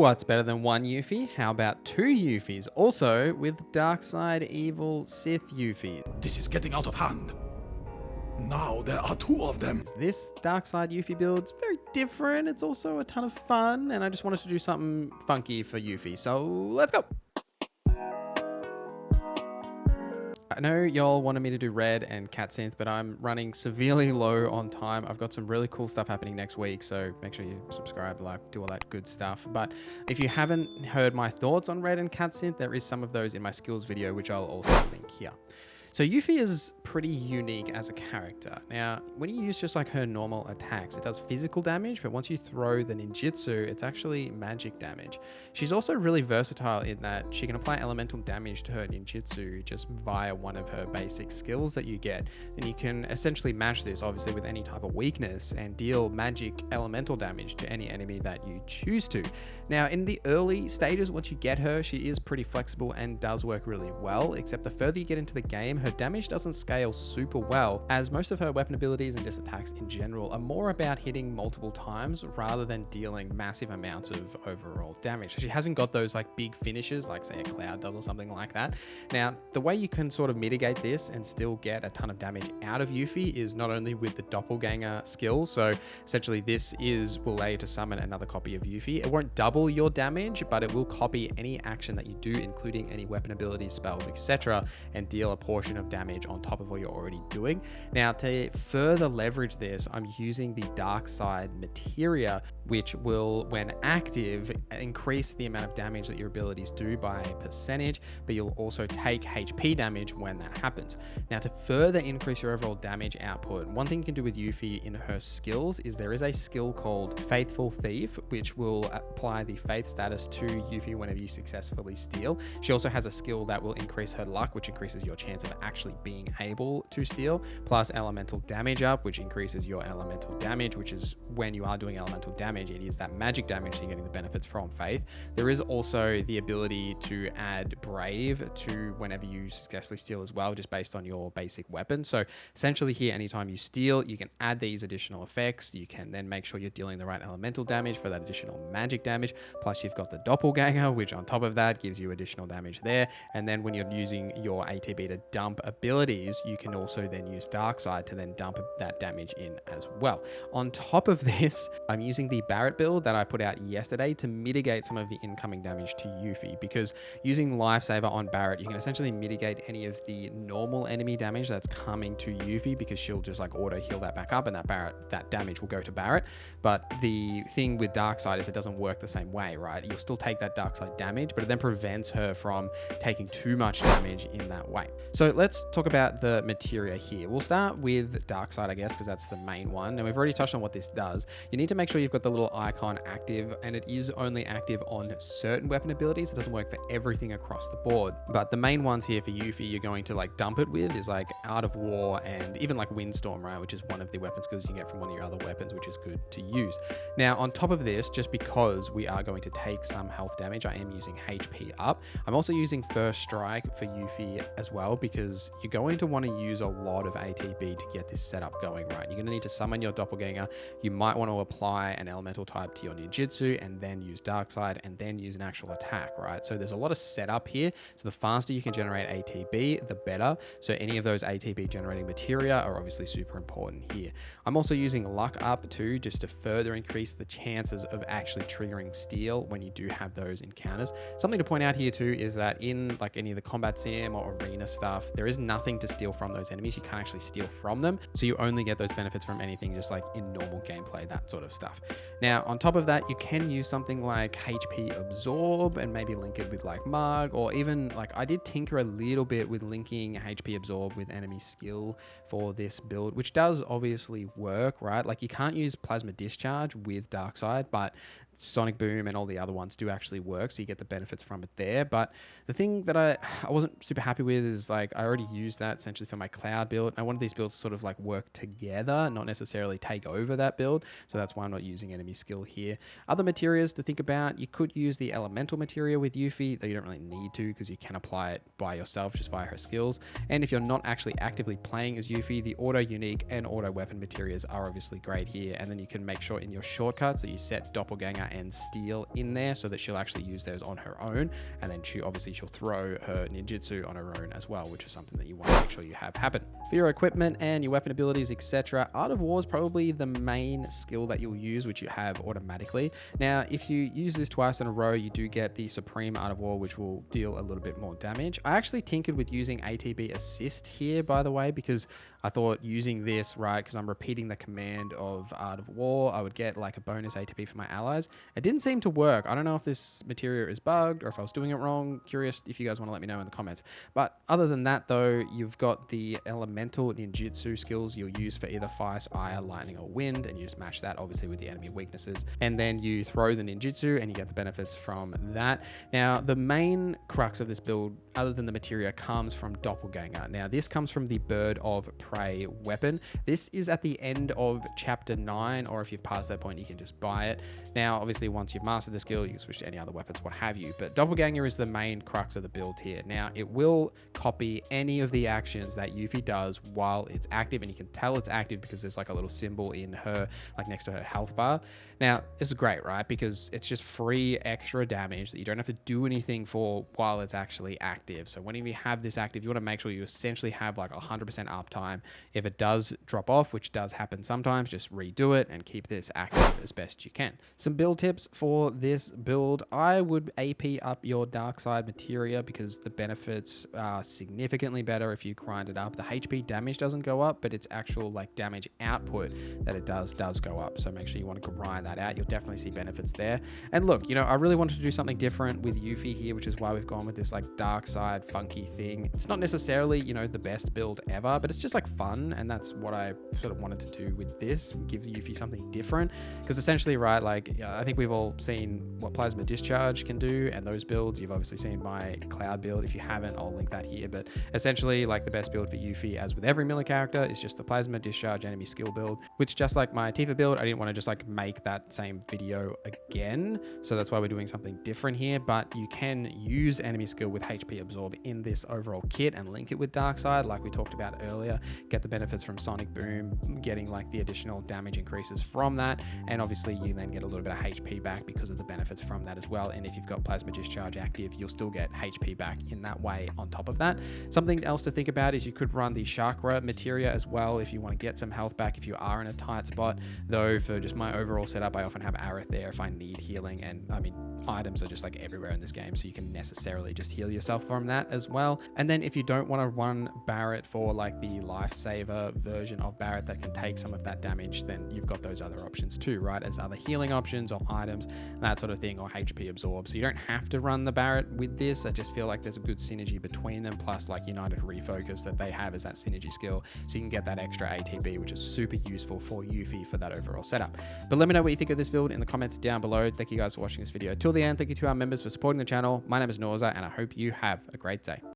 What's better than one Yuffie? How about two Yuffies? Also with dark side evil Sith Yuffie. This is getting out of hand. Now there are two of them. This dark side Yuffie build is very different. It's also a ton of fun, and I just wanted to do something funky for Yuffie. So let's go. I know y'all wanted me to do red and cat synth, but I'm running severely low on time. I've got some really cool stuff happening next week, so make sure you subscribe, like, do all that good stuff. But if you haven't heard my thoughts on red and cat synth, there is some of those in my skills video, which I'll also link here. So Yuffie is pretty unique as a character. Now, when you use just like her normal attacks, it does physical damage, but once you throw the ninjutsu, it's actually magic damage. She's also really versatile in that she can apply elemental damage to her ninjutsu just via one of her basic skills that you get. And you can essentially match this, obviously, with any type of weakness and deal magic elemental damage to any enemy that you choose to. Now, in the early stages, once you get her, she is pretty flexible and does work really well, except the further you get into the game, her damage doesn't scale super well, as most of her weapon abilities and just attacks in general are more about hitting multiple times rather than dealing massive amounts of overall damage. She hasn't got those like big finishes like say a Cloud does or something like that. Now, the way you can sort of mitigate this and still get a ton of damage out of Yuffie is not only with the doppelganger skill. So essentially this will allow you to summon another copy of Yuffie. It won't double your damage, but it will copy any action that you do, including any weapon abilities, spells, etc., and deal a portion of damage on top of what you're already doing. Now, to further leverage this, I'm using the dark side Materia, which will, when active, increase the amount of damage that your abilities do by a percentage, but you'll also take HP damage when that happens. Now, to further increase your overall damage output, one thing you can do with Yuffie in her skills is there is a skill called Faithful Thief, which will apply the faith status to Yuffie whenever you successfully steal. She also has a skill that will increase her luck, which increases your chance of actually being able to steal, plus elemental damage up, which increases your elemental damage, which is when you are doing elemental damage, it is that magic damage, so you're getting the benefits from faith. There is also the ability to add brave to whenever you successfully steal as well, just based on your basic weapon. So essentially here, anytime you steal, you can add these additional effects. You can then make sure you're dealing the right elemental damage for that additional magic damage. Plus you've got the doppelganger, which on top of that gives you additional damage there. And then when you're using your ATB to dump abilities, you can also then use dark side to then dump that damage in as well. On top of this, I'm using the Barret build that I put out yesterday to mitigate some of the incoming damage to Yuffie, because using Lifesaver on Barret, you can essentially mitigate any of the normal enemy damage that's coming to Yuffie, because she'll just like auto heal that back up and that damage will go to Barret. But the thing with dark side is it doesn't work the same way, right? You'll still take that dark side damage, but it then prevents her from taking too much damage in that way. So let's talk about the Materia here. We'll start with dark side, I guess, because that's the main one. And we've already touched on what this does. You need to make sure you've got the little icon active, and it is only active on certain weapon abilities. It doesn't work for everything across the board. But the main ones here for Yuffie you're going to like dump it with is like Art of War and even like Windstorm, right? Which is one of the weapon skills you can get from one of your other weapons, which is good to use. Now, on top of this, just because we are going to take some health damage, I am using HP up. I'm also using First Strike for Yuffie as well, because you're going to want to use a lot of ATB to get this setup going, right? You're going to need to summon your doppelganger. You might want to apply an elemental type to your ninjutsu and then use dark side and then use an actual attack, right? So there's a lot of setup here. So the faster you can generate ATB, the better. So any of those ATB generating materia are obviously super important here. I'm also using luck up too, just to further increase the chances of actually triggering steal when you do have those encounters. Something to point out here too is that in like any of the combat sim or arena stuff, there is nothing to steal from those enemies. You can't actually steal from them. So you only get those benefits from anything just like in normal gameplay, that sort of stuff. Now, on top of that, you can use something like HP Absorb and maybe link it with like Mug, or even like I did tinker a little bit with linking HP Absorb with enemy skill for this build, which does obviously work, right? Like you can't use Plasma Discharge with Dark Side, but Sonic Boom and all the other ones do actually work, so you get the benefits from it there. But the thing that I wasn't super happy with is like I already used that essentially for my Cloud build. I wanted these builds to sort of like work together, not necessarily take over that build, so that's why I'm not using enemy skill here. Other materials to think about, you could use the elemental materia with Yuffie, though you don't really need to because you can apply it by yourself just via her skills. And if you're not actually actively playing as Yuffie, the auto unique and auto weapon materials are obviously great here. And then you can make sure in your shortcuts that you set doppelganger and steel in there so that she'll actually use those on her own. And then she'll throw her ninjutsu on her own as well, which is something that you want to make sure you have happen. For your equipment and your weapon abilities, etc., Art of War is probably the main skill that you'll use, which you have automatically. Now, if you use this twice in a row, you do get the Supreme Art of War, which will deal a little bit more damage. I actually tinkered with using ATB Assist here, by the way, because I thought using this, right, because I'm repeating the command of Art of War, I would get like a bonus ATB for my allies. It didn't seem to work. I don't know if this Materia is bugged or if I was doing it wrong. Curious if you guys want to let me know in the comments. But other than that, though, you've got the elemental ninjutsu skills you'll use for either fire, ire, lightning, or wind, and you just match that obviously with the enemy weaknesses. And then you throw the ninjutsu and you get the benefits from that. Now, the main crux of this build, other than the Materia, comes from Doppelganger. Now, this comes from the Bird of Prey weapon. This is at the end of chapter 9, or if you've passed that point, you can just buy it. Now, obviously, once you've mastered the skill, you can switch to any other weapons, what have you. But Doppelganger is the main crux of the build here. Now, it will copy any of the actions that Yuffie does while it's active, and you can tell it's active because there's like a little symbol in her, like next to her health bar. Now, this is great, right? Because it's just free extra damage that you don't have to do anything for while it's actually active. So whenever you have this active, you want to make sure you essentially have like 100% uptime. If it does drop off, which does happen sometimes, just redo it and keep this active as best you can. Some build tips for this build. I would AP up your dark side Materia because the benefits are significantly better if you grind it up. The HP damage doesn't go up, but its actual like damage output that it does go up. So make sure you want to grind that out. You'll definitely see benefits there. And look, you know, I really wanted to do something different with Yuffie here, which is why we've gone with this like dark side funky thing. It's not necessarily, you know, the best build ever, but it's just like fun, and that's what I sort of wanted to do with this, give Yuffie something different. Because essentially, right, like I think we've all seen what Plasma Discharge can do, and those builds. You've obviously seen my Cloud build. If you haven't, I'll link that here. But essentially, like the best build for Yuffie, as with every melee character, is just the Plasma Discharge enemy skill build, which just like my Tifa build, I didn't want to just like make that same video again. So that's why we're doing something different here. But you can use enemy skill with HP absorb in this overall kit and link it with dark side, like we talked about earlier. Get the benefits from Sonic Boom, getting like the additional damage increases from that, and obviously you then get a little bit of HP back because of the benefits from that as well. And if you've got Plasma Discharge active, you'll still get HP back in that way on top of that. Something else to think about is you could run the Chakra Materia as well if you want to get some health back if you are in a tight spot. Though for just my overall setup, I often have Aerith there if I need healing, and I mean items are just like everywhere in this game, so you can necessarily just heal yourself from that as well. And then if you don't want to run Barret for like the lifesaver version of Barret that can take some of that damage, then you've got those other options too, right, as other healing options or items, that sort of thing, or HP absorb. So you don't have to run the Barret with this. I just feel like there's a good synergy between them, plus like United Refocus that they have as that synergy skill, so you can get that extra ATB, which is super useful for Yuffie for that overall setup. But let me know what you think of this build in the comments down below. Thank you guys for watching this video till the end. Thank you to our members for supporting the channel. My name is NorZZa, and I hope you have a great day.